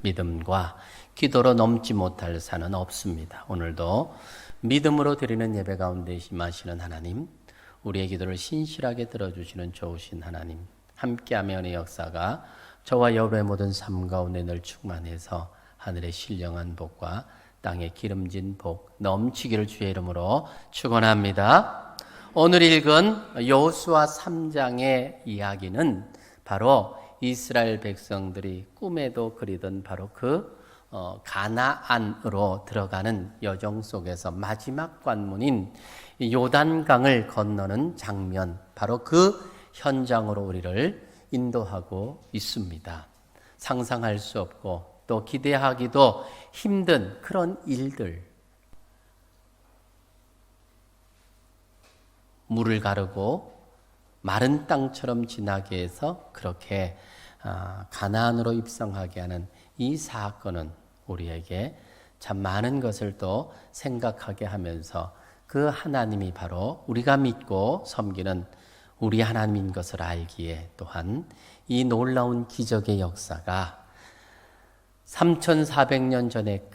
믿음과 기도로 넘지 못할 산은 없습니다. 오늘도 믿음으로 드리는 예배 가운데 임하시는 하나님, 우리의 기도를 신실하게 들어주시는 좋으신 하나님, 함께하며 은혜의 역사가 저와 여러분의 모든 삶 가운데 늘 충만해서 하늘의 신령한 복과 땅의 기름진 복 넘치기를 주의 이름으로 축원합니다. 오늘 읽은 여호수아 3장의 이야기는 바로 이스라엘 백성들이 꿈에도 그리던 바로 그 가나안으로 들어가는 여정 속에서 마지막 관문인 요단강을 건너는 장면, 바로 그 현장으로 우리를 인도하고 있습니다. 상상할 수 없고 또 기대하기도 힘든 그런 일들, 물을 가르고 마른 땅처럼 지나게 해서 그렇게 가나안으로 입성하게 하는 이 사건은 우리에게 참 많은 것을 또 생각하게 하면서 그 하나님이 바로 우리가 믿고 섬기는 우리 하나님인 것을 알기에 또한 이 놀라운 기적의 역사가 3400년 전에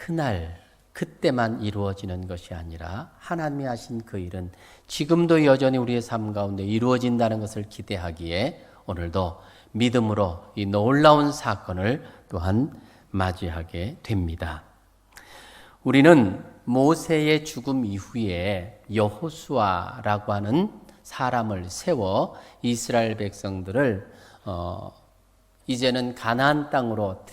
그때만 이루어지는 것이 아니라 하나님이 하신 그 일은 지금도 여전히 우리의 삶 가운데 이루어진다는 것을 기대하기에 오늘도 믿음으로 이 놀라운 사건을 또한 맞이하게 됩니다. 우리는 모세의 죽음 이후에 여호수아라고 하는 사람을 세워 이스라엘 백성들을 이제는 가나안 땅으로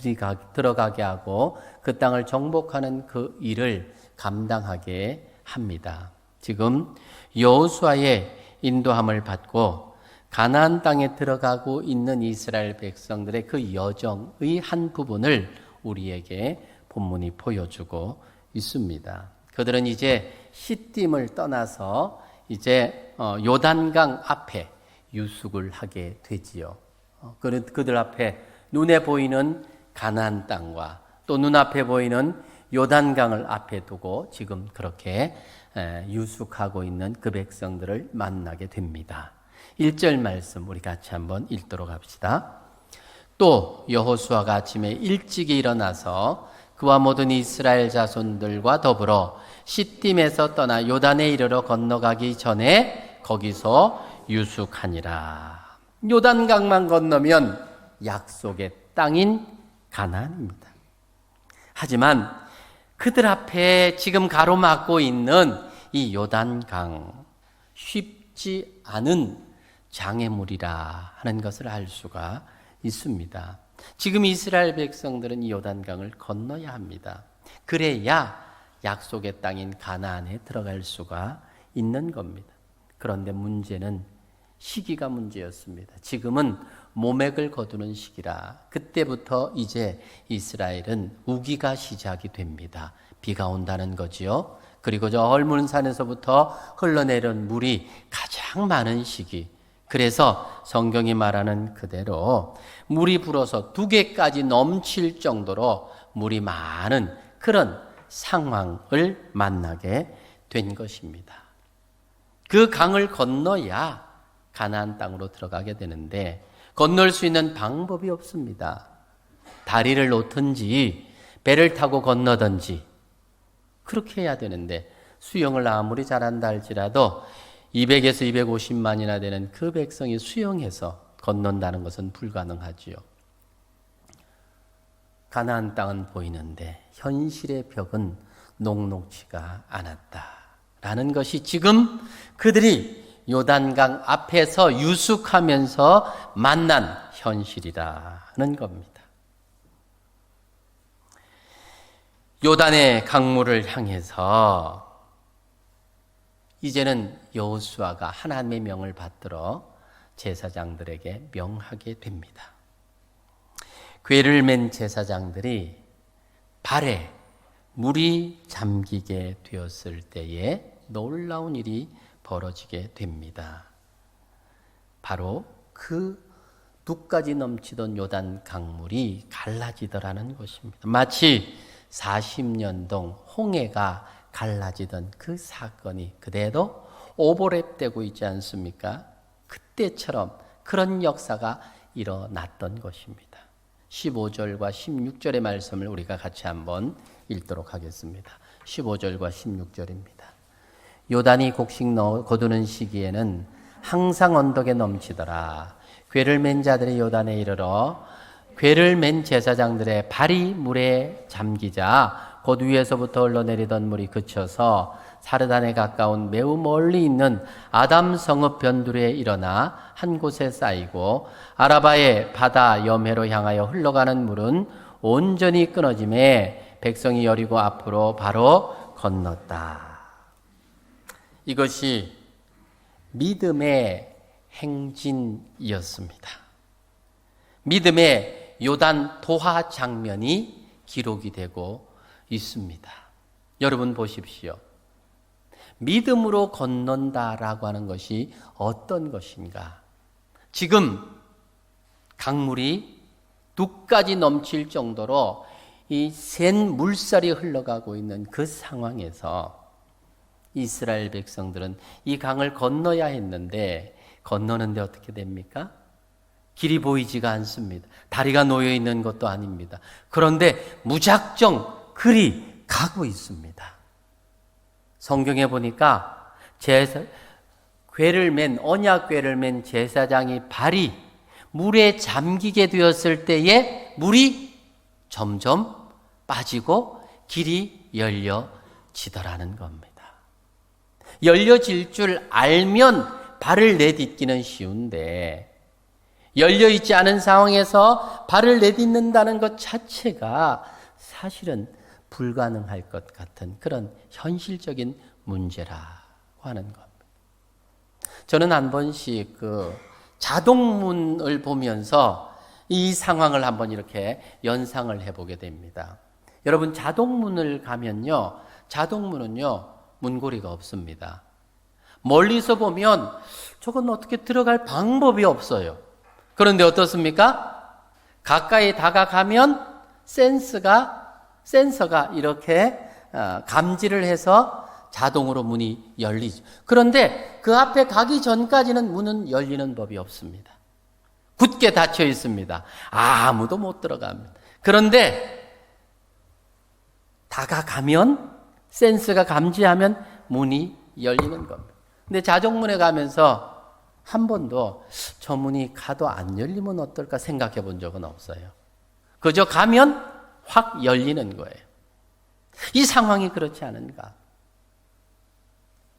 들어가게 하고 그 땅을 정복하는 그 일을 감당하게 합니다. 지금 여호수아의 인도함을 받고 가나안 땅에 들어가고 있는 이스라엘 백성들의 그 여정의 한 부분을 우리에게 본문이 보여주고 있습니다. 그들은 이제 시딤을 떠나서 이제 요단강 앞에 유숙을 하게 되지요. 그들 앞에 눈에 보이는 가나안 땅과 또 눈앞에 보이는 요단강을 앞에 두고 지금 그렇게 유숙하고 있는 그 백성들을 만나게 됩니다. 1절 말씀 우리 같이 한번 읽도록 합시다. 또 여호수아가 아침에 일찍이 일어나서 그와 모든 이스라엘 자손들과 더불어 시딤에서 떠나 요단에 이르러 건너가기 전에 거기서 유숙하니라. 요단강만 건너면 약속의 땅인 가나안입니다. 하지만 그들 앞에 지금 가로막고 있는 이 요단강, 쉽지 않은 장애물이라 하는 것을 알 수가 있습니다. 지금 이스라엘 백성들은 이 요단강을 건너야 합니다. 그래야 약속의 땅인 가나안에 들어갈 수가 있는 겁니다. 그런데 문제는 시기가 문제였습니다. 지금은 모맥을 거두는 시기라 그때부터 이제 이스라엘은 우기가 시작이 됩니다. 비가 온다는 거지요. 그리고 저 헐문산에서부터 흘러내린 물이 가장 많은 시기. 그래서 성경이 말하는 그대로 물이 불어서 2개까지 넘칠 정도로 물이 많은 그런 상황을 만나게 된 것입니다. 그 강을 건너야 가나안 땅으로 들어가게 되는데 건널 수 있는 방법이 없습니다. 다리를 놓든지 배를 타고 건너든지 그렇게 해야 되는데 수영을 아무리 잘한다 할지라도 200에서 250만이나 되는 그 백성이 수영해서 건넌다는 것은 불가능하지요. 가나안 땅은 보이는데 현실의 벽은 녹록지가 않았다라는 것이 지금 그들이 요단강 앞에서 유숙하면서 만난 현실이라는 겁니다. 요단의 강물을 향해서 이제는 여호수아가 하나님의 명을 받들어 제사장들에게 명하게 됩니다. 궤를 맨 제사장들이 발에 물이 잠기게 되었을 때에 놀라운 일이 벌어지게 됩니다. 바로 그 둑까지 넘치던 요단 강물이 갈라지더라는 것입니다. 마치 40년동 홍해가 갈라지던 그 사건이 그대로 오버랩되고 있지 않습니까? 그때처럼 그런 역사가 일어났던 것입니다. 15절과 16절의 말씀을 우리가 같이 한번 읽도록 하겠습니다. 15절과 16절입니다. 요단이 곡식 거두는 시기에는 항상 언덕에 넘치더라. 궤를 맨 자들이 요단에 이르러 궤를 맨 제사장들의 발이 물에 잠기자 곧 위에서부터 흘러내리던 물이 그쳐서 사르단에 가까운 매우 멀리 있는 아담 성읍 변두리에 일어나 한 곳에 쌓이고 아라바의 바다 염해로 향하여 흘러가는 물은 온전히 끊어짐에 백성이 여리고 앞으로 바로 건넜다. 이것이 믿음의 행진이었습니다. 믿음의 요단 도하 장면이 기록이 되고 있습니다. 여러분 보십시오. 믿음으로 건넌다라고 하는 것이 어떤 것인가? 지금 강물이 둑까지 넘칠 정도로 이 센 물살이 흘러가고 있는 그 상황에서 이스라엘 백성들은 이 강을 건너야 했는데 건너는데 어떻게 됩니까? 길이 보이지가 않습니다. 다리가 놓여 있는 것도 아닙니다. 그런데 무작정 그리 가고 있습니다. 성경에 보니까 언약궤를 맨 제사장이 발이 물에 잠기게 되었을 때에 물이 점점 빠지고 길이 열려지더라는 겁니다. 열려질 줄 알면 발을 내딛기는 쉬운데 열려있지 않은 상황에서 발을 내딛는다는 것 자체가 사실은 불가능할 것 같은 그런 현실적인 문제라고 하는 겁니다. 저는 한 번씩 자동문을 보면서 이 상황을 한번 이렇게 연상을 해보게 됩니다. 여러분 자동문을 가면요, 자동문은요 문고리가 없습니다. 멀리서 보면 저건 어떻게 들어갈 방법이 없어요. 그런데 어떻습니까? 가까이 다가가면 센서가 이렇게 감지를 해서 자동으로 문이 열리죠. 그런데 그 앞에 가기 전까지는 문은 열리는 법이 없습니다. 굳게 닫혀 있습니다. 아무도 못 들어갑니다. 그런데 다가가면 센서가 감지하면 문이 열리는 겁니다. 근데 자동문에 가면서 한 번도 저 문이 가도 안 열리면 어떨까 생각해 본 적은 없어요. 그저 가면 확 열리는 거예요. 이 상황이 그렇지 않은가?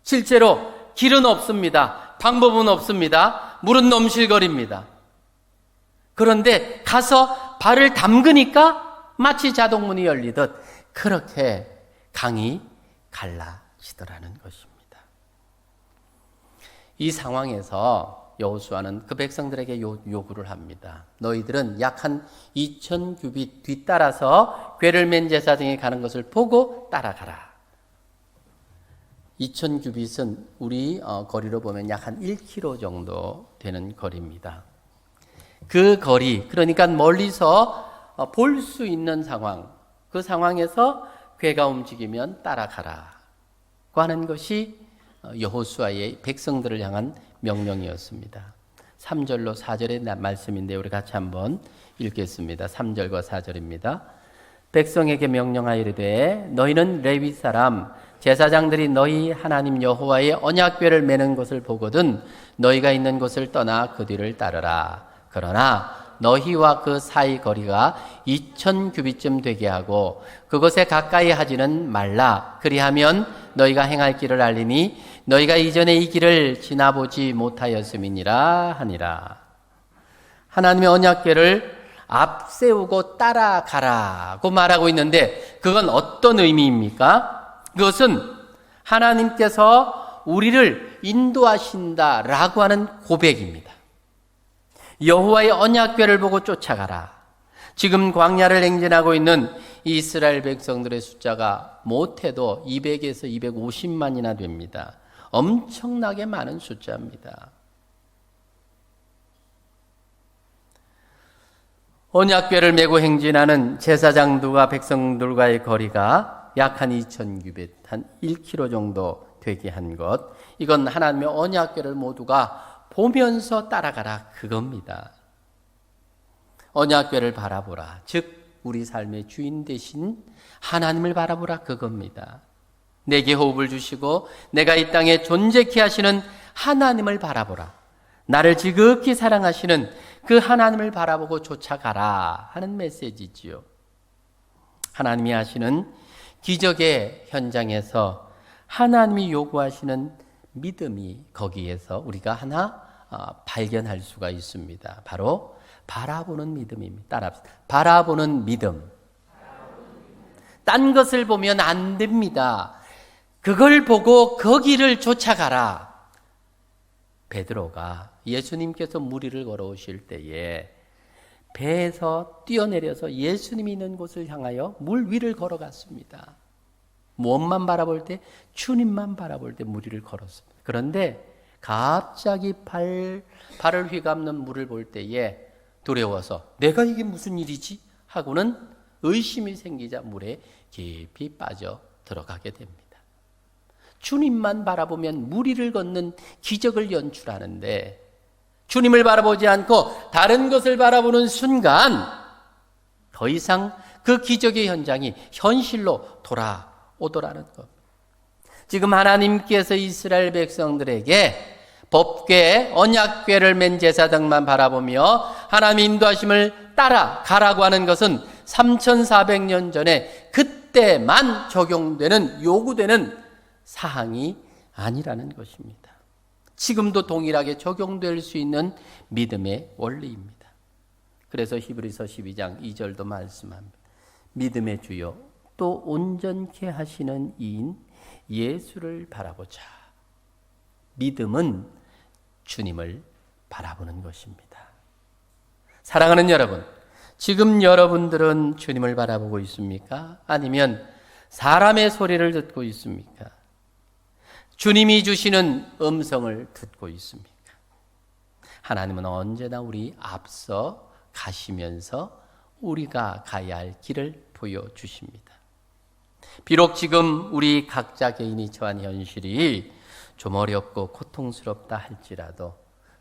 실제로 길은 없습니다. 방법은 없습니다. 물은 넘실거립니다. 그런데 가서 발을 담그니까 마치 자동문이 열리듯 그렇게 강이 갈라지더라는 것입니다. 이 상황에서 여호수아는 그 백성들에게 요구를 합니다. 너희들은 약 한 2000규빗 뒤따라서 궤를 맨 제사장이 가는 것을 보고 따라가라. 2000규빗은 우리 거리로 보면 약 한 1km 정도 되는 거리입니다. 그 거리, 그러니까 멀리서 볼 수 있는 상황, 그 상황에서 궤가 움직이면 따라가라고 하는 것이 여호수아의 백성들을 향한 명령이었습니다. 3절로 4절의 말씀인데 우리 같이 한번 읽겠습니다. 3절과 4절입니다. 백성에게 명령하여 이르되 너희는 레위 사람 제사장들이 너희 하나님 여호와의 언약궤를 매는 것을 보거든 너희가 있는 곳을 떠나 그 뒤를 따르라. 그러나 너희와 그 사이 거리가 2000규빗쯤 되게 하고 그곳에 가까이 하지는 말라. 그리하면 너희가 행할 길을 알리니 너희가 이전에 이 길을 지나보지 못하였음이니라 하니라. 하나님의 언약궤를 앞세우고 따라가라고 말하고 있는데 그건 어떤 의미입니까? 그것은 하나님께서 우리를 인도하신다라고 하는 고백입니다. 여호와의 언약궤를 보고 쫓아가라. 지금 광야를 행진하고 있는 이스라엘 백성들의 숫자가 못해도 200에서 250만이나 됩니다. 엄청나게 많은 숫자입니다. 언약궤를 메고 행진하는 제사장들과 백성들과의 거리가 약 한 2000규빗, 한 1km 정도 되게 한 것. 이건 하나님의 언약궤를 모두가 보면서 따라가라 그겁니다. 언약궤를 바라보라. 즉 우리 삶의 주인 되신 하나님을 바라보라, 그겁니다. 내게 호흡을 주시고 내가 이 땅에 존재케 하시는 하나님을 바라보라. 나를 지극히 사랑하시는 그 하나님을 바라보고 쫓아가라 하는 메시지지요. 하나님이 하시는 기적의 현장에서 하나님이 요구하시는 믿음이 거기에서 우리가 하나 발견할 수가 있습니다. 바로 바라보는 믿음입니다. 따라합시다. 바라보는 믿음. 딴 것을 보면 안 됩니다. 그걸 보고 거기를 쫓아가라. 베드로가 예수님께서 무리를 걸어오실 때에 배에서 뛰어내려서 예수님이 있는 곳을 향하여 물 위를 걸어갔습니다. 무엇만 바라볼 때? 주님만 바라볼 때 무리를 걸었습니다. 그런데 갑자기 발을 휘감는 물을 볼 때에 두려워서 내가 이게 무슨 일이지? 하고는 의심이 생기자 물에 깊이 빠져 들어가게 됩니다. 주님만 바라보면 무리를 걷는 기적을 연출하는데 주님을 바라보지 않고 다른 것을 바라보는 순간 더 이상 그 기적의 현장이 현실로 돌아오더라는 것. 지금 하나님께서 이스라엘 백성들에게 법궤, 언약궤를 맨 제사장만 바라보며 하나님의 인도하심을 따라가라고 하는 것은 3400년 전에 그때만 적용되는, 요구되는 사항이 아니라는 것입니다. 지금도 동일하게 적용될 수 있는 믿음의 원리입니다. 그래서 히브리서 12장 2절도 말씀합니다. 믿음의 주요 또 온전케 하시는 이인 예수를 바라보자. 믿음은 주님을 바라보는 것입니다. 사랑하는 여러분, 지금 여러분들은 주님을 바라보고 있습니까? 아니면 사람의 소리를 듣고 있습니까? 주님이 주시는 음성을 듣고 있습니까? 하나님은 언제나 우리 앞서 가시면서 우리가 가야 할 길을 보여주십니다. 비록 지금 우리 각자 개인이 처한 현실이 좀 어렵고 고통스럽다 할지라도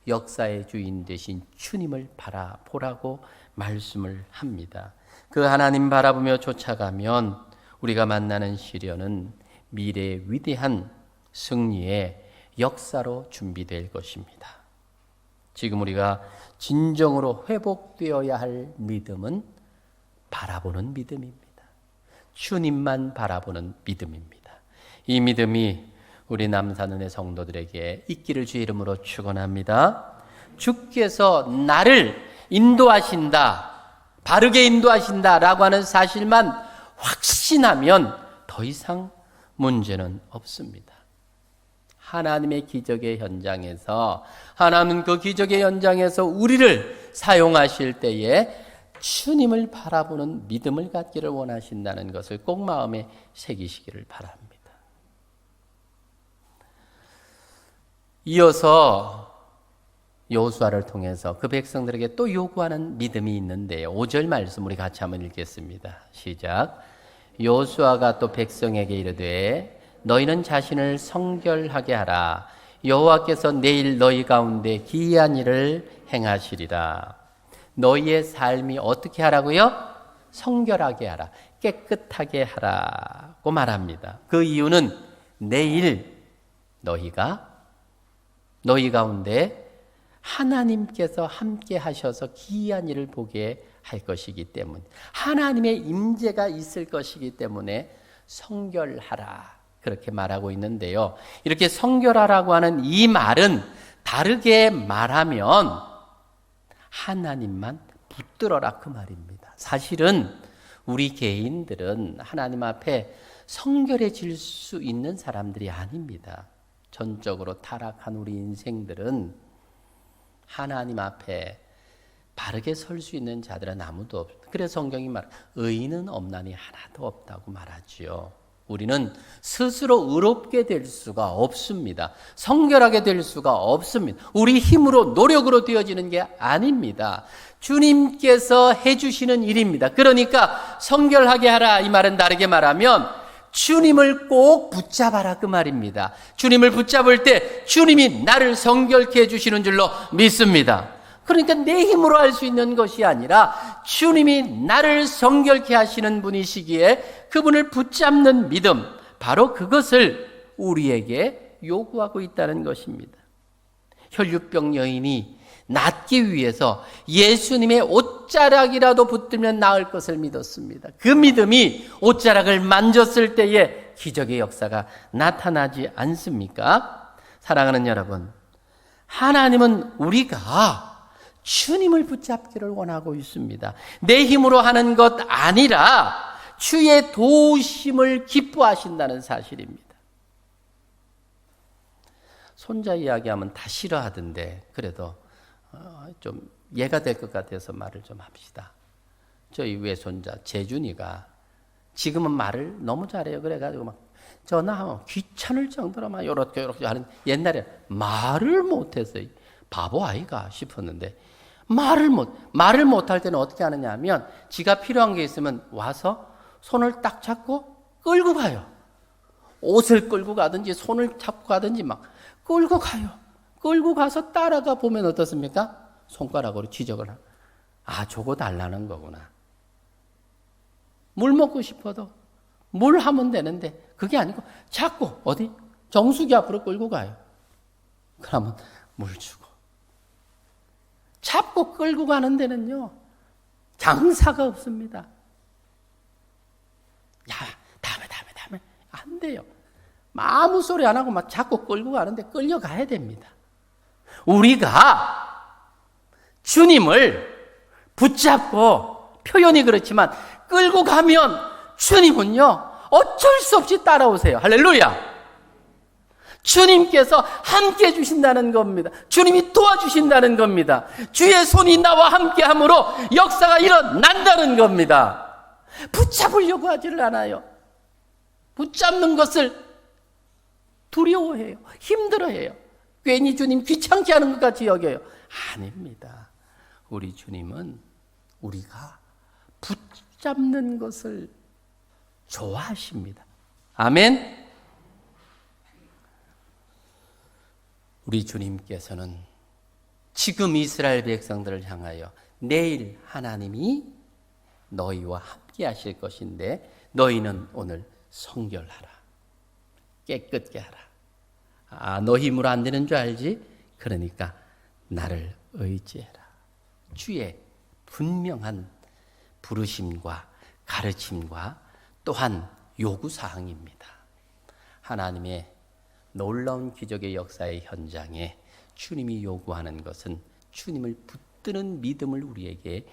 역사의 주인 되신 주님을 바라보라고 말씀을 합니다. 그 하나님 바라보며 쫓아가면 우리가 만나는 시련은 미래의 위대한 승리의 역사로 준비될 것입니다. 지금 우리가 진정으로 회복되어야 할 믿음은 바라보는 믿음입니다. 주님만 바라보는 믿음입니다. 이 믿음이 우리 남산은혜 성도들에게 있기를 주의 이름으로 축원합니다. 주께서 나를 인도하신다, 바르게 인도하신다라고 하는 사실만 확신하면 더 이상 문제는 없습니다. 하나님의 기적의 현장에서, 하나님은 그 기적의 현장에서 우리를 사용하실 때에 주님을 바라보는 믿음을 갖기를 원하신다는 것을 꼭 마음에 새기시기를 바랍니다. 이어서 여호수아를 통해서 그 백성들에게 또 요구하는 믿음이 있는데요. 5절 말씀 우리 같이 한번 읽겠습니다. 시작. 여호수아가 또 백성에게 이르되 너희는 자신을 성결하게 하라. 여호와께서 내일 너희 가운데 기이한 일을 행하시리라. 너희의 삶이 어떻게 하라고요? 성결하게 하라. 깨끗하게 하라고 말합니다. 그 이유는 내일 너희 가운데 하나님께서 함께 하셔서 기이한 일을 보게 할 것이기 때문에, 하나님의 임재가 있을 것이기 때문에 성결하라 그렇게 말하고 있는데요. 이렇게 성결하라고 하는 이 말은 다르게 말하면 하나님만 붙들어라 그 말입니다. 사실은 우리 개인들은 하나님 앞에 성결해질 수 있는 사람들이 아닙니다. 전적으로 타락한 우리 인생들은 하나님 앞에 바르게 설 수 있는 자들은 아무도 없습니다. 그래서 성경이 의인은 없나니 하나도 없다고 말하지요. 우리는 스스로 의롭게 될 수가 없습니다. 성결하게 될 수가 없습니다. 우리 힘으로 노력으로 되어지는 게 아닙니다. 주님께서 해주시는 일입니다. 그러니까 성결하게 하라 이 말은 다르게 말하면 주님을 꼭 붙잡아라 그 말입니다. 주님을 붙잡을 때 주님이 나를 성결케 해주시는 줄로 믿습니다. 그러니까 내 힘으로 할 수 있는 것이 아니라 주님이 나를 성결케 하시는 분이시기에 그분을 붙잡는 믿음, 바로 그것을 우리에게 요구하고 있다는 것입니다. 혈류병 여인이 낫기 위해서 예수님의 옷자락이라도 붙들면 나을 것을 믿었습니다. 그 믿음이 옷자락을 만졌을 때에 기적의 역사가 나타나지 않습니까? 사랑하는 여러분, 하나님은 우리가 주님을 붙잡기를 원하고 있습니다. 내 힘으로 하는 것 아니라 주의 도우심을 기뻐하신다는 사실입니다. 손자 이야기하면 다 싫어하던데 그래도 좀 이해가 될 것 같아서 말을 좀 합시다. 저희 외손자 재준이가 지금은 말을 너무 잘해요. 그래가지고 막 전화하면 귀찮을 정도로 막 요렇게 하는, 옛날에 말을 못해서 바보 아이가 싶었는데 말을 못할 때는 어떻게 하느냐 하면 지가 필요한 게 있으면 와서 손을 딱 잡고 끌고 가요. 옷을 끌고 가든지 손을 잡고 가든지 막 끌고 가요. 끌고 가서 따라가 보면 어떻습니까? 손가락으로 지적을 하고, 아, 저거 달라는 거구나. 물 먹고 싶어도 물 하면 되는데 그게 아니고 자꾸 어디 정수기 앞으로 끌고 가요. 그러면 물 주고. 잡고 끌고 가는 데는요, 장사가 없습니다. 야, 다음에 안 돼요. 아무 소리 안 하고 막 자꾸 끌고 가는데 끌려가야 됩니다. 우리가 주님을 붙잡고, 표현이 그렇지만 끌고 가면 주님은요 어쩔 수 없이 따라오세요. 할렐루야. 주님께서 함께 해주신다는 겁니다. 주님이 도와주신다는 겁니다. 주의 손이 나와 함께 함으로 역사가 일어난다는 겁니다. 붙잡으려고 하지를 않아요. 붙잡는 것을 두려워해요. 힘들어해요. 괜히 주님 귀찮게 하는 것 같이 여겨요. 아닙니다. 우리 주님은 우리가 붙잡는 것을 좋아하십니다. 아멘. 우리 주님께서는 지금 이스라엘 백성들을 향하여 내일 하나님이 너희와 함께 하실 것인데 너희는 오늘 성결하라. 깨끗게 하라. 아, 너 힘으로 안 되는 줄 알지? 그러니까 나를 의지해라. 주의 분명한 부르심과 가르침과 또한 요구사항입니다. 하나님의 놀라운 기적의 역사의 현장에 주님이 요구하는 것은 주님을 붙드는 믿음을 우리에게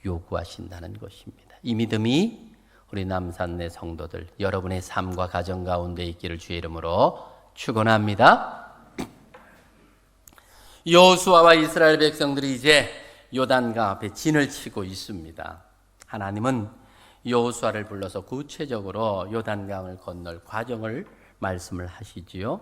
요구하신다는 것입니다. 이 믿음이 우리 남산내 성도들 여러분의 삶과 가정 가운데 있기를 주의 이름으로 축원합니다. 여호수아와 이스라엘 백성들이 이제 요단강 앞에 진을 치고 있습니다. 하나님은 여호수아를 불러서 구체적으로 요단강을 건널 과정을 말씀을 하시지요.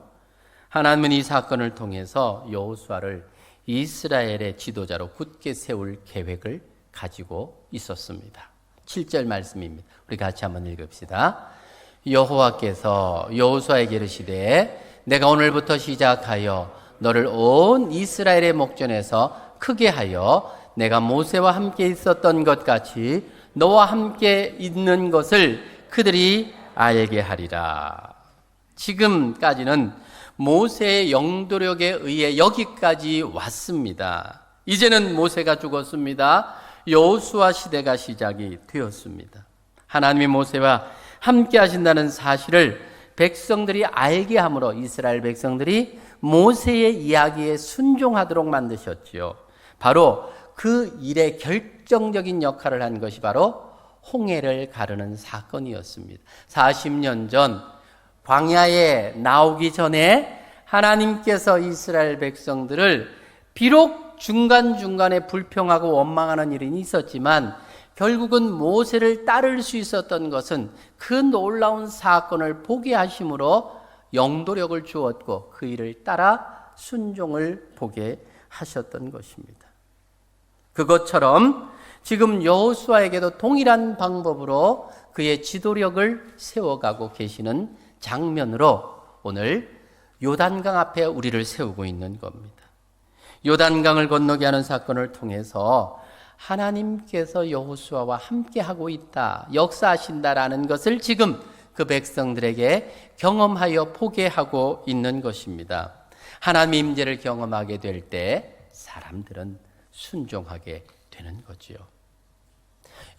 하나님은 이 사건을 통해서 여호수아를 이스라엘의 지도자로 굳게 세울 계획을 가지고 있었습니다. 7절 말씀입니다. 우리 같이 한번 읽읍시다. 여호와께서 여호수아에게 이르시되 내가 오늘부터 시작하여 너를 온 이스라엘의 목전에서 크게 하여 내가 모세와 함께 있었던 것 같이 너와 함께 있는 것을 그들이 알게 하리라. 지금까지는 모세의 영도력에 의해 여기까지 왔습니다. 이제는 모세가 죽었습니다. 여호수아 시대가 시작이 되었습니다. 하나님이 모세와 함께 하신다는 사실을 백성들이 알게 함으로 이스라엘 백성들이 모세의 이야기에 순종하도록 만드셨지요. 바로 그 일의 결정적인 역할을 한 것이 바로 홍해를 가르는 사건이었습니다. 40년 전 광야에 나오기 전에 하나님께서 이스라엘 백성들을 비록 중간중간에 불평하고 원망하는 일이 있었지만 결국은 모세를 따를 수 있었던 것은 그 놀라운 사건을 보게 하심으로 영도력을 주었고 그 일을 따라 순종을 보게 하셨던 것입니다. 그것처럼 지금 여호수아에게도 동일한 방법으로 그의 지도력을 세워가고 계시는 장면으로 오늘 요단강 앞에 우리를 세우고 있는 겁니다. 요단강을 건너게 하는 사건을 통해서 하나님께서 여호수아와 함께하고 있다, 역사하신다라는 것을 지금 그 백성들에게 경험하여 보게 하고 있는 것입니다. 하나님의 임재를 경험하게 될 때 사람들은 순종하게 되는 거지요.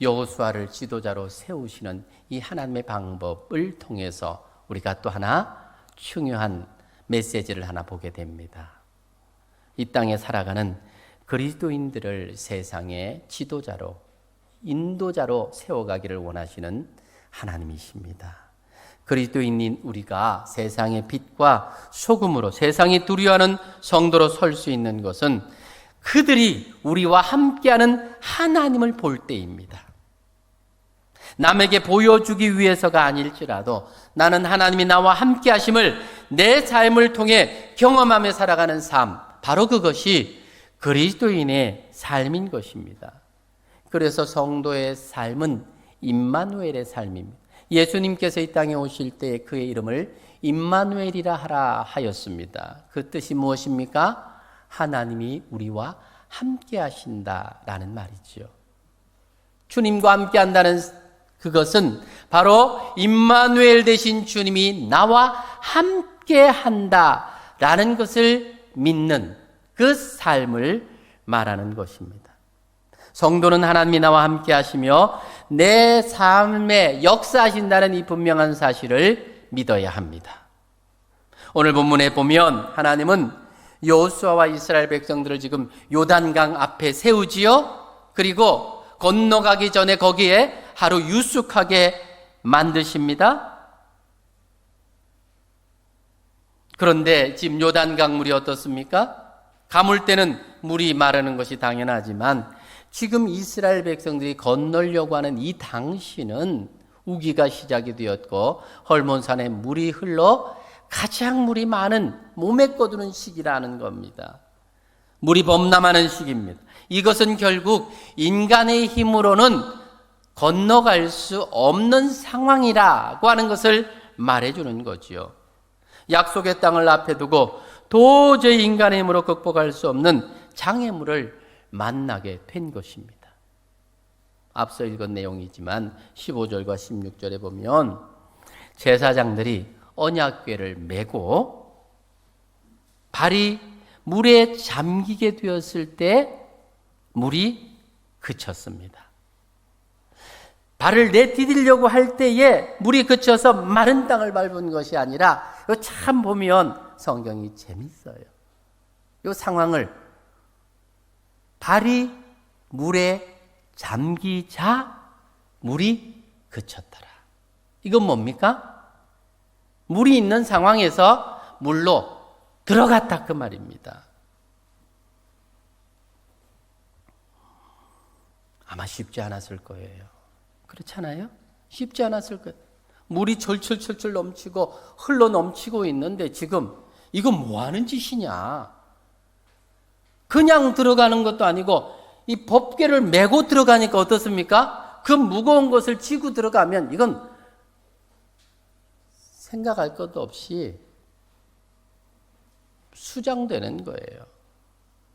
여호수아를 지도자로 세우시는 이 하나님의 방법을 통해서 우리가 또 하나 중요한 메시지를 하나 보게 됩니다. 이 땅에 살아가는 그리스도인들을 세상의 지도자로, 인도자로 세워가기를 원하시는 하나님이십니다. 그리스도인인 우리가 세상의 빛과 소금으로 세상이 두려워하는 성도로 설 수 있는 것은 그들이 우리와 함께하는 하나님을 볼 때입니다. 남에게 보여주기 위해서가 아닐지라도 나는 하나님이 나와 함께하심을 내 삶을 통해 경험하며 살아가는 삶, 바로 그것이 그리스도인의 삶인 것입니다. 그래서 성도의 삶은 임마누엘의 삶입니다. 예수님께서 이 땅에 오실 때 그의 이름을 임마누엘이라 하라 하였습니다. 그 뜻이 무엇입니까? 하나님이 우리와 함께 하신다라는 말이죠. 주님과 함께 한다는 그것은 바로 임마누엘 되신 주님이 나와 함께 한다라는 것을 믿는 그 삶을 말하는 것입니다. 성도는 하나님이 나와 함께 하시며 내 삶에 역사하신다는 이 분명한 사실을 믿어야 합니다. 오늘 본문에 보면 하나님은 여호수아와 이스라엘 백성들을 지금 요단강 앞에 세우지요. 그리고 건너가기 전에 거기에 하루 유숙하게 만드십니다. 그런데 지금 요단강 물이 어떻습니까? 가물 때는 물이 마르는 것이 당연하지만 지금 이스라엘 백성들이 건너려고 하는 이 당시는 우기가 시작이 되었고 헐몬산에 물이 흘러 가장 물이 많은 몸에 꺼두는 시기라는 겁니다. 물이 범람하는 시기입니다. 이것은 결국 인간의 힘으로는 건너갈 수 없는 상황이라고 하는 것을 말해주는 거지요. 약속의 땅을 앞에 두고 도저히 인간의 힘으로 극복할 수 없는 장애물을 만나게 된 것입니다. 앞서 읽은 내용이지만 15절과 16절에 보면 제사장들이 언약궤를 메고 발이 물에 잠기게 되었을 때 물이 그쳤습니다. 발을 내디디려고 할 때에 물이 그쳐서 마른 땅을 밟은 것이 아니라 참 보면 성경이 재밌어요. 이 상황을 발이 물에 잠기자 물이 그쳤더라. 이건 뭡니까? 물이 있는 상황에서 물로 들어갔다 그 말입니다. 아마 쉽지 않았을 거예요. 그렇잖아요? 쉽지 않았을 거예요. 물이 철철철철 넘치고 흘러 넘치고 있는데 지금 이건 뭐 하는 짓이냐? 그냥 들어가는 것도 아니고 이 법궤를 메고 들어가니까 어떻습니까? 그 무거운 것을 지고 들어가면 이건 생각할 것도 없이 수장되는 거예요.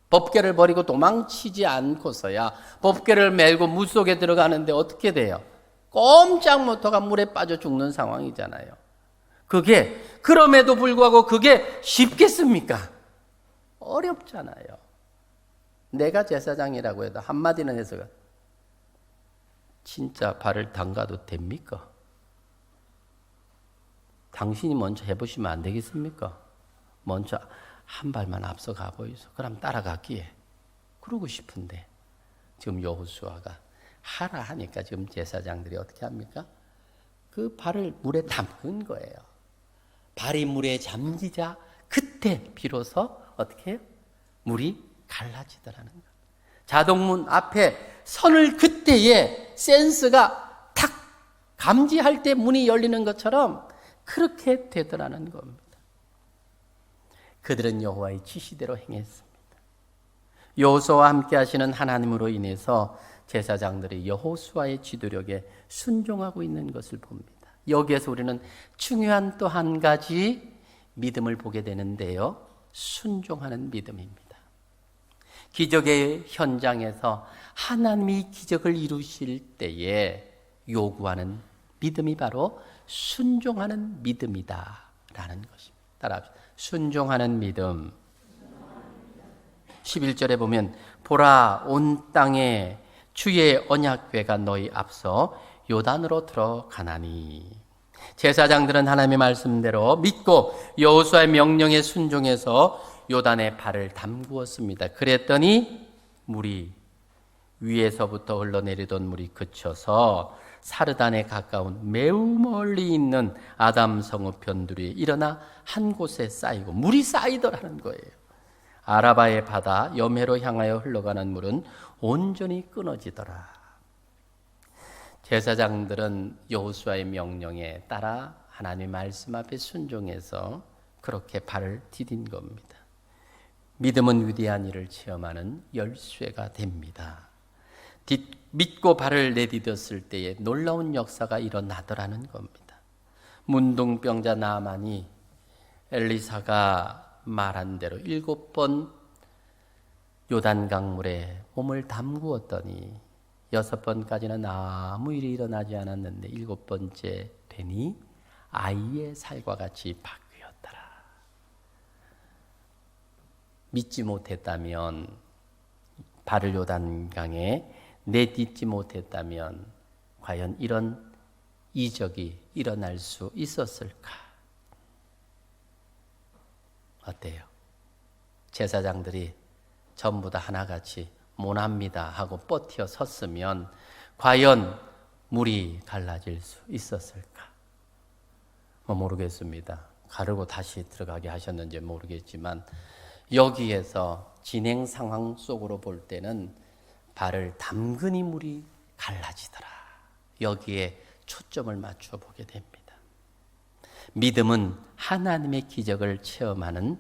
법궤를 버리고 도망치지 않고서야 법궤를 메고 물속에 들어가는데 어떻게 돼요? 꼼짝 못하가 물에 빠져 죽는 상황이잖아요. 그게 그럼에도 불구하고 그게 쉽겠습니까? 어렵잖아요. 내가 제사장이라고 해도 한마디는 해서 진짜 발을 담가도 됩니까? 당신이 먼저 해보시면 안 되겠습니까? 먼저 한 발만 앞서 가보이소. 그럼 따라가기에. 그러고 싶은데 지금 여호수아가 하라 하니까 지금 제사장들이 어떻게 합니까? 그 발을 물에 담근 거예요. 발이 물에 잠기자 그때 비로소 어떻게 해요? 물이 갈라지더라는 거예요. 자동문 앞에 선을 그때에 센스가 탁 감지할 때 문이 열리는 것처럼 그렇게 되더라는 겁니다. 그들은 여호와의 지시대로 행했습니다. 여호수아와 함께 하시는 하나님으로 인해서 제사장들이 여호수아의 지도력에 순종하고 있는 것을 봅니다. 여기에서 우리는 중요한 또 한 가지 믿음을 보게 되는데요. 순종하는 믿음입니다. 기적의 현장에서 하나님이 기적을 이루실 때에 요구하는 믿음이 바로 순종하는 믿음이다라는 것입니다. 따라합시다. 순종하는 믿음. 11절에 보면 보라 온 땅에 주의 언약궤가 너희 앞서 요단으로 들어가나니. 제사장들은 하나님의 말씀대로 믿고 여호수아의 명령에 순종해서 요단에 발을 담그었습니다. 그랬더니 물이 위에서부터 흘러내리던 물이 그쳐서 사르단에 가까운 매우 멀리 있는 아담 성읍 변두리에 일어나 한 곳에 쌓이고 물이 쌓이더라는 거예요. 아라바의 바다 여매로 향하여 흘러가는 물은 온전히 끊어지더라. 제사장들은 여호수아의 명령에 따라 하나님의 말씀 앞에 순종해서 그렇게 발을 디딘 겁니다. 믿음은 위대한 일을 체험하는 열쇠가 됩니다. 믿고 발을 내디뎠을 때에 놀라운 역사가 일어나더라는 겁니다. 문둥병자 나아만이 엘리사가 말한 대로 7번 요단강물에 몸을 담그었더니 6번까지는 아무 일이 일어나지 않았는데 7번째 되니 아이의 살과 같이 바뀌었더라. 믿지 못했다면, 발을 요단강에 내딛지 못했다면 과연 이런 이적이 일어날 수 있었을까? 어때요? 제사장들이 전부 다 하나같이 못합니다 하고 버텨 섰으면 과연 물이 갈라질 수 있었을까? 모르겠습니다. 가르고 다시 들어가게 하셨는지 모르겠지만 여기에서 진행 상황 속으로 볼 때는 발을 담그니 물이 갈라지더라. 여기에 초점을 맞춰 보게 됩니다. 믿음은 하나님의 기적을 체험하는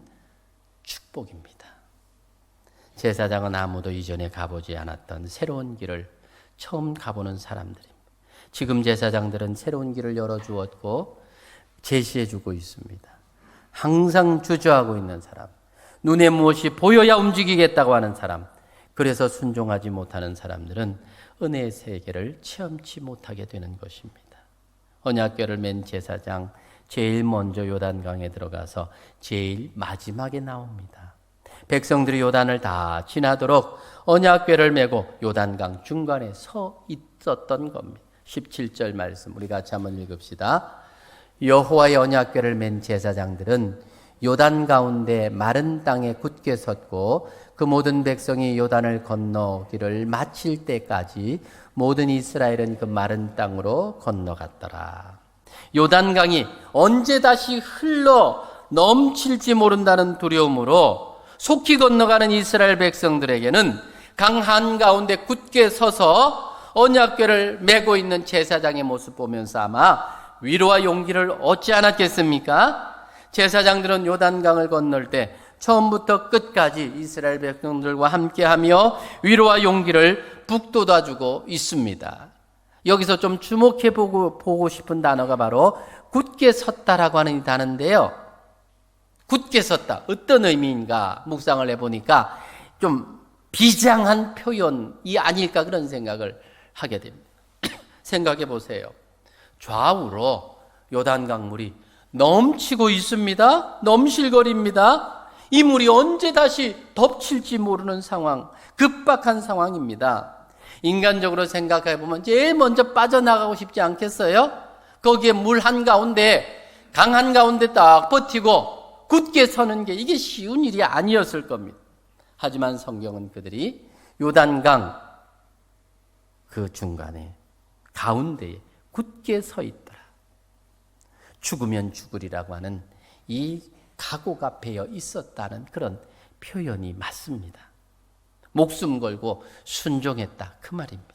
축복입니다. 제사장은 아무도 이전에 가보지 않았던 새로운 길을 처음 가보는 사람들입니다. 지금 제사장들은 새로운 길을 열어주었고 제시해주고 있습니다. 항상 주저하고 있는 사람, 눈에 무엇이 보여야 움직이겠다고 하는 사람, 그래서 순종하지 못하는 사람들은 은혜의 세계를 체험치 못하게 되는 것입니다. 언약궤를 맨 제사장 제일 먼저 요단강에 들어가서 제일 마지막에 나옵니다. 백성들이 요단을 다 지나도록 언약궤를 메고 요단강 중간에 서 있었던 겁니다. 17절 말씀 우리 같이 한번 읽읍시다. 여호와의 언약궤를 맨 제사장들은 요단 가운데 마른 땅에 굳게 섰고 그 모든 백성이 요단을 건너기를 마칠 때까지 모든 이스라엘은 그 마른 땅으로 건너갔더라. 요단강이 언제 다시 흘러 넘칠지 모른다는 두려움으로 속히 건너가는 이스라엘 백성들에게는 강 한가운데 굳게 서서 언약궤를 메고 있는 제사장의 모습 보면서 아마 위로와 용기를 얻지 않았겠습니까? 제사장들은 요단강을 건널 때 처음부터 끝까지 이스라엘 백성들과 함께하며 위로와 용기를 북돋아주고 있습니다. 여기서 좀 주목해 보고 싶은 단어가 바로 굳게 섰다라고 하는 이 단어인데요. 굳게 섰다. 어떤 의미인가 묵상을 해보니까 좀 비장한 표현이 아닐까 그런 생각을 하게 됩니다. 생각해 보세요. 좌우로 요단강 물이 넘치고 있습니다. 넘실거립니다. 이 물이 언제 다시 덮칠지 모르는 상황, 급박한 상황입니다. 인간적으로 생각해 보면 제일 먼저 빠져나가고 싶지 않겠어요? 거기에 물 한가운데, 강 한가운데 딱 버티고 굳게 서는 게 이게 쉬운 일이 아니었을 겁니다. 하지만 성경은 그들이 요단강 그 중간에 가운데에 굳게 서 있더라. 죽으면 죽으리라고 하는 이 각오가 배어 있었다는 그런 표현이 맞습니다. 목숨 걸고 순종했다 그 말입니다.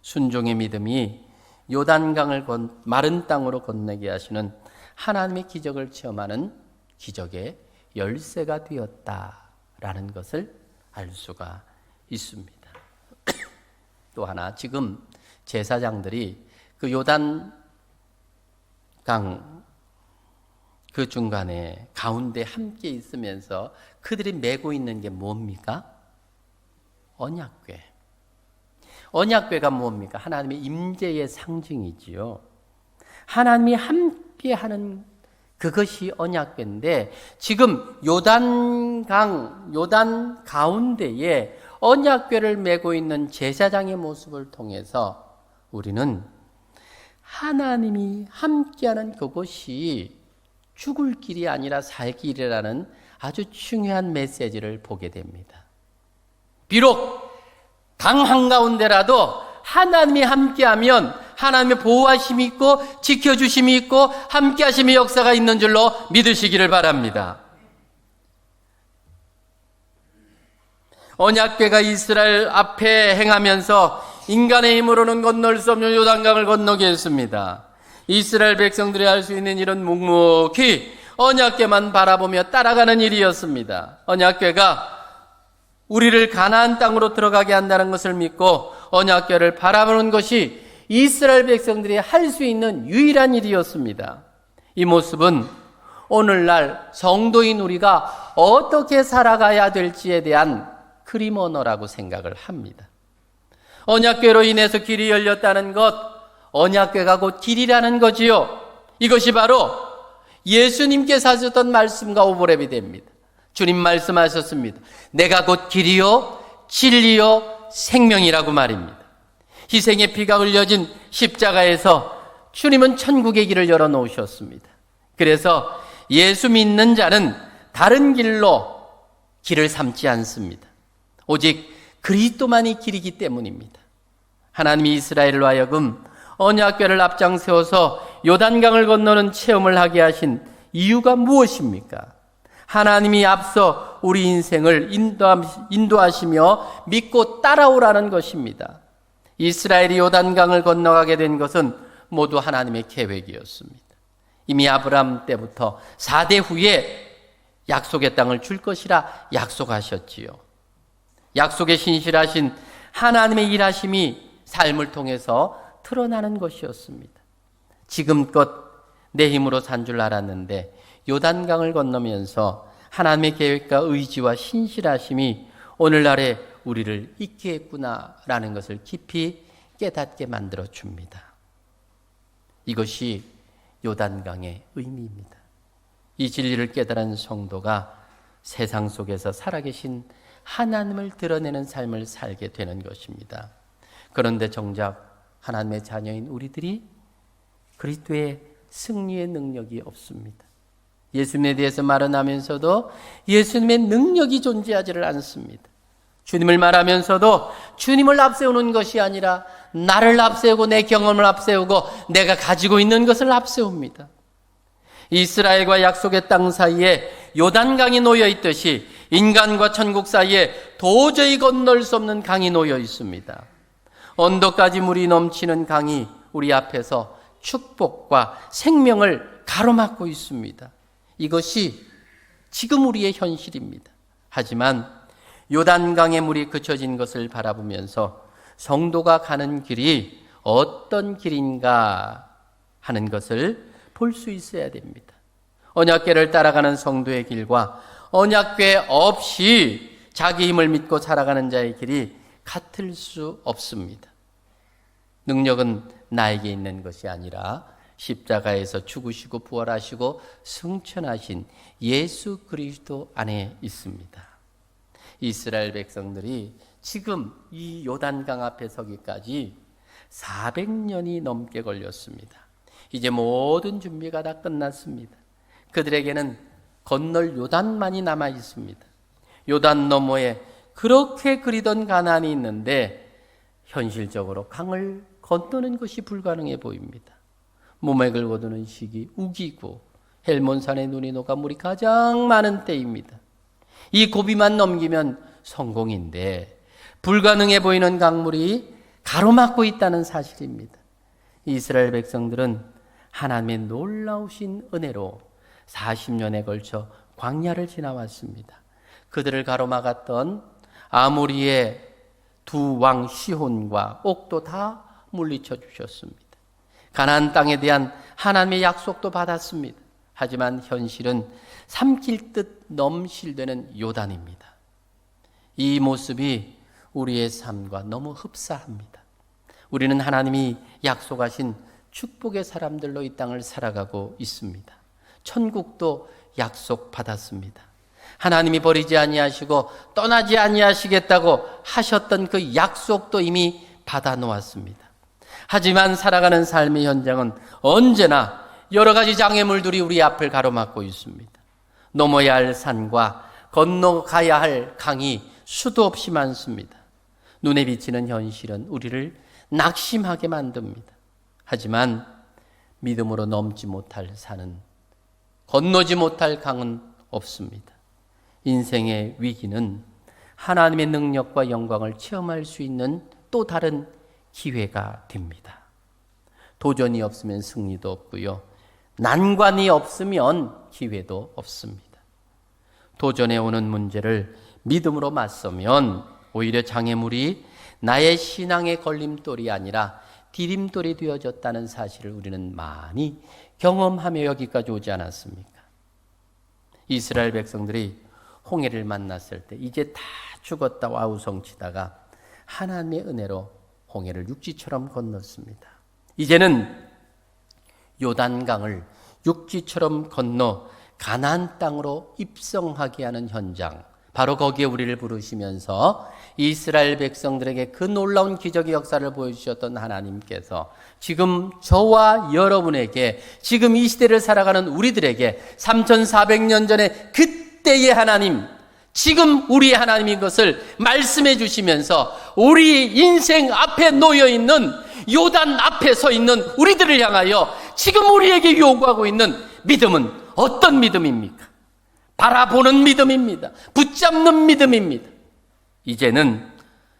순종의 믿음이 요단강을 마른 땅으로 건너게 하시는 하나님의 기적을 체험하는 기적의 열쇠가 되었다라는 것을 알 수가 있습니다. 또 하나, 지금 제사장들이 그 요단강 그 중간에 가운데 함께 있으면서 그들이 메고 있는 게 뭡니까? 언약궤. 언약궤가 뭡니까? 하나님의 임재의 상징이지요. 하나님이 함께하는 그것이 언약궤인데 지금 요단 가운데에 언약궤를 메고 있는 제사장의 모습을 통해서 우리는 하나님이 함께하는 그곳이 죽을 길이 아니라 살 길이라는 아주 중요한 메시지를 보게 됩니다. 비록 강 한가운데라도 하나님이 함께하면 하나님의 보호하심이 있고 지켜주심이 있고 함께하심의 역사가 있는 줄로 믿으시기를 바랍니다. 언약궤가 이스라엘 앞에 행하면서 인간의 힘으로는 건널 수 없는 요단강을 건너게 했습니다. 이스라엘 백성들이 할 수 있는 일은 묵묵히 언약궤만 바라보며 따라가는 일이었습니다. 언약궤가 우리를 가나안 땅으로 들어가게 한다는 것을 믿고 언약궤를 바라보는 것이 이스라엘 백성들이 할 수 있는 유일한 일이었습니다. 이 모습은 오늘날 성도인 우리가 어떻게 살아가야 될지에 대한 그림 언어라고 생각을 합니다. 언약궤로 인해서 길이 열렸다는 것, 언약궤가 곧 길이라는 거지요. 이것이 바로 예수님께서 하셨던 말씀과 오버랩이 됩니다. 주님 말씀하셨습니다. 내가 곧 길이요 진리요 생명이라고 말입니다. 희생의 피가 흘려진 십자가에서 주님은 천국의 길을 열어놓으셨습니다. 그래서 예수 믿는 자는 다른 길로 길을 삼지 않습니다. 오직 그리스도만이 길이기 때문입니다. 하나님이 이스라엘로 하여금 언약궤를 앞장 세워서 요단강을 건너는 체험을 하게 하신 이유가 무엇입니까? 하나님이 앞서 우리 인생을 인도하시며 믿고 따라오라는 것입니다. 이스라엘이 요단강을 건너가게 된 것은 모두 하나님의 계획이었습니다. 이미 아브라함 때부터 4대 후에 약속의 땅을 줄 것이라 약속하셨지요. 약속에 신실하신 하나님의 일하심이 삶을 통해서 드러나는 것이었습니다. 지금껏 내 힘으로 산 줄 알았는데 요단강을 건너면서 하나님의 계획과 의지와 신실하심이 오늘날에 우리를 있게 했구나라는 것을 깊이 깨닫게 만들어 줍니다. 이것이 요단강의 의미입니다. 이 진리를 깨달은 성도가 세상 속에서 살아계신 하나님을 드러내는 삶을 살게 되는 것입니다. 그런데 정작 하나님의 자녀인 우리들이 그리스도의 승리의 능력이 없습니다. 예수님에 대해서 말은 하면서도 예수님의 능력이 존재하지를 않습니다. 주님을 말하면서도 주님을 앞세우는 것이 아니라 나를 앞세우고 내 경험을 앞세우고 내가 가지고 있는 것을 앞세웁니다. 이스라엘과 약속의 땅 사이에 요단강이 놓여 있듯이 인간과 천국 사이에 도저히 건널 수 없는 강이 놓여 있습니다. 언덕까지 물이 넘치는 강이 우리 앞에서 축복과 생명을 가로막고 있습니다. 이것이 지금 우리의 현실입니다. 하지만 요단강의 물이 그쳐진 것을 바라보면서 성도가 가는 길이 어떤 길인가 하는 것을 볼 수 있어야 됩니다. 언약궤를 따라가는 성도의 길과 언약궤 없이 자기 힘을 믿고 살아가는 자의 길이 같을 수 없습니다. 능력은 나에게 있는 것이 아니라 십자가에서 죽으시고 부활하시고 승천하신 예수 그리스도 안에 있습니다. 이스라엘 백성들이 지금 이 요단강 앞에 서기까지 400년이 넘게 걸렸습니다. 이제 모든 준비가 다 끝났습니다. 그들에게는 건널 요단만이 남아 있습니다. 요단 너머에 그렇게 그리던 가나안이 있는데 현실적으로 강을 건너는 것이 불가능해 보입니다. 무맥을 거두는 시기 우기고 헬몬산의 눈이 녹아 물이 가장 많은 때입니다. 이 고비만 넘기면 성공인데 불가능해 보이는 강물이 가로막고 있다는 사실입니다. 이스라엘 백성들은 하나님의 놀라우신 은혜로 40년에 걸쳐 광야를 지나왔습니다. 그들을 가로막았던 아모리의 두 왕 시혼과 옥도 다 물리쳐 주셨습니다. 가나안 땅에 대한 하나님의 약속도 받았습니다. 하지만 현실은 삼킬 듯 넘실대는 요단입니다. 이 모습이 우리의 삶과 너무 흡사합니다. 우리는 하나님이 약속하신 축복의 사람들로 이 땅을 살아가고 있습니다. 천국도 약속받았습니다. 하나님이 버리지 아니하시고 떠나지 아니하시겠다고 하셨던 그 약속도 이미 받아 놓았습니다. 하지만 살아가는 삶의 현장은 언제나 여러 가지 장애물들이 우리 앞을 가로막고 있습니다. 넘어야 할 산과 건너가야 할 강이 수도 없이 많습니다. 눈에 비치는 현실은 우리를 낙심하게 만듭니다. 하지만 믿음으로 넘지 못할 산은, 건너지 못할 강은 없습니다. 인생의 위기는 하나님의 능력과 영광을 체험할 수 있는 또 다른 기회가 됩니다. 도전이 없으면 승리도 없고요. 난관이 없으면 기회도 없습니다. 도전해 오는 문제를 믿음으로 맞서면 오히려 장애물이 나의 신앙의 걸림돌이 아니라 디딤돌이 되어졌다는 사실을 우리는 많이 경험하며 여기까지 오지 않았습니까? 이스라엘 백성들이 홍해를 만났을 때 이제 다 죽었다 와우성치다가 하나님의 은혜로 홍해를 육지처럼 건넜습니다. 이제는 요단강을 육지처럼 건너 가나안 땅으로 입성하게 하는 현장, 바로 거기에 우리를 부르시면서 이스라엘 백성들에게 그 놀라운 기적의 역사를 보여주셨던 하나님께서 지금 저와 여러분에게, 지금 이 시대를 살아가는 우리들에게 3400년 전에 그때의 하나님, 지금 우리의 하나님인 것을 말씀해 주시면서 우리 인생 앞에 놓여있는 요단 앞에 서 있는 우리들을 향하여 지금 우리에게 요구하고 있는 믿음은 어떤 믿음입니까? 바라보는 믿음입니다. 붙잡는 믿음입니다. 이제는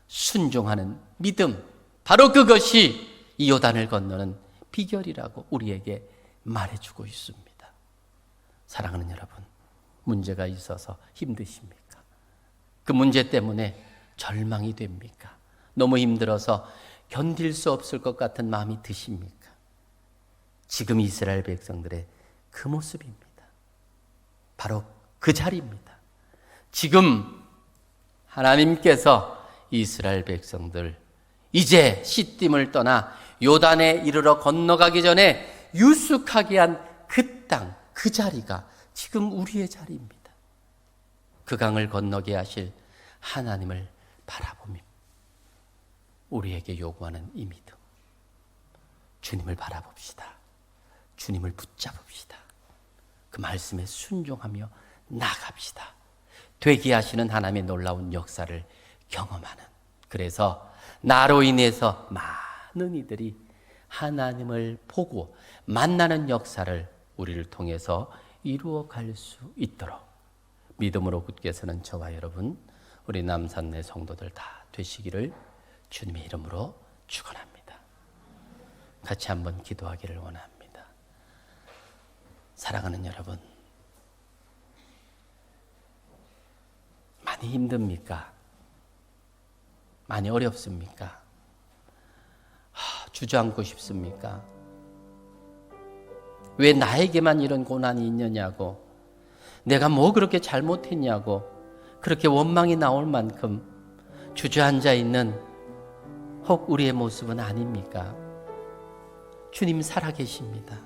순종하는 믿음, 바로 그것이 이 요단을 건너는 비결이라고 우리에게 말해주고 있습니다. 사랑하는 여러분, 문제가 있어서 힘드십니까? 그 문제 때문에 절망이 됩니까? 너무 힘들어서 견딜 수 없을 것 같은 마음이 드십니까? 지금 이스라엘 백성들의 그 모습입니다. 바로 그 자리입니다. 지금 하나님께서 이스라엘 백성들 이제 시딤을 떠나 요단에 이르러 건너가기 전에 유숙하게 한 그 땅, 그 자리가 지금 우리의 자리입니다. 그 강을 건너게 하실 하나님을 바라보며 우리에게 요구하는 이 믿음, 주님을 바라봅시다. 주님을 붙잡읍시다. 그 말씀에 순종하며 나갑시다. 되게 하시는 하나님의 놀라운 역사를 경험하는, 그래서 나로 인해서 많은 이들이 하나님을 보고 만나는 역사를 우리를 통해서 이루어 갈 수 있도록 믿음으로 굳게 서는 저와 여러분, 우리 남산내 성도들 다 되시기를 주님의 이름으로 축원합니다. 같이 한번 기도하기를 원합니다. 사랑하는 여러분, 많이 힘듭니까? 많이 어렵습니까? 주저앉고 싶습니까? 왜 나에게만 이런 고난이 있느냐고, 내가 뭐 그렇게 잘못했냐고 그렇게 원망이 나올 만큼 주저앉아 있는 혹 우리의 모습은 아닙니까? 주님 살아계십니다.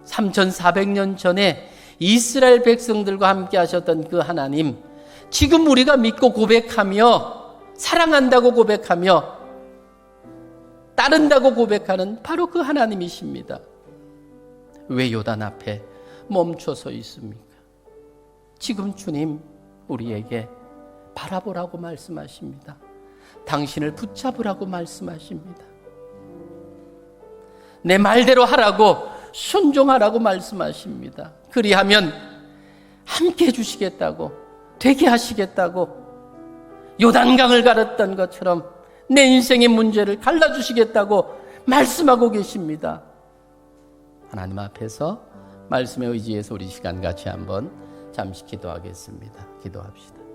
3400년 전에 이스라엘 백성들과 함께 하셨던 그 하나님, 지금 우리가 믿고 고백하며 사랑한다고 고백하며 따른다고 고백하는 바로 그 하나님이십니다. 왜 요단 앞에 멈춰서 있습니까? 지금 주님 우리에게 바라보라고 말씀하십니다. 당신을 붙잡으라고 말씀하십니다. 내 말대로 하라고, 순종하라고 말씀하십니다. 그리하면 함께 해주시겠다고, 되게 하시겠다고, 요단강을 가렸던 것처럼 내 인생의 문제를 갈라주시겠다고 말씀하고 계십니다. 하나님 앞에서 말씀에 의지해서 우리 시간 같이 한번 잠시 기도하겠습니다. 기도합시다.